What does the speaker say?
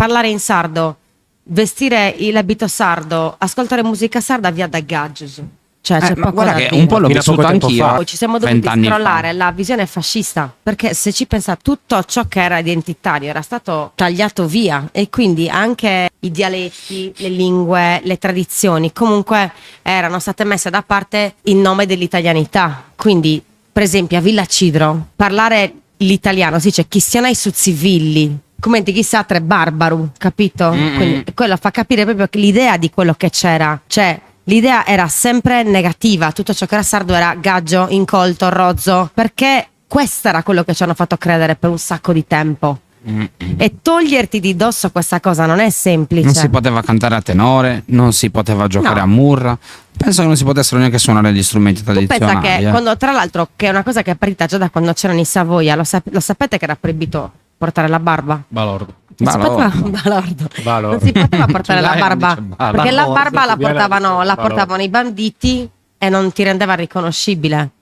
parlare in sardo, vestire l'abito sardo, ascoltare musica sarda via da gadget. Cioè, c'è ma poco guarda da che dire. un po' l'ho Fino a vissuto poco tempo anch'io. fa. Poi ci siamo dovuti 20 anni fa. scrollare la visione fascista, perché se ci pensa tutto ciò che era identitario era stato tagliato via, e quindi anche i dialetti, le lingue, le tradizioni comunque erano state messe da parte in nome dell'italianità. Quindi, per esempio, a Villa Cidro parlare l'italiano si dice chi siano i suzzivilli, come di chissà tre barbaru, capito? Quindi quello fa capire proprio che l'idea di quello che c'era, cioè l'idea era sempre negativa, tutto ciò che era sardo era gaggio, incolto, rozzo, perché questo era quello che ci hanno fatto credere per un sacco di tempo. E toglierti di dosso questa cosa non è semplice. Non si poteva cantare a tenore, non si poteva giocare No. a murra. Penso che non si potessero neanche suonare gli strumenti Tu pensa tradizionali. che quando, tra l'altro, che è una cosa che è partita già da quando c'erano i Savoia, lo sapete che era proibito portare la barba? Balordo. Non si Balordo. poteva, Balordo. Balordo. Non si poteva portare la Lei barba, dice Balordo. perché la barba la Balordo. portavano i banditi e non ti rendeva riconoscibile.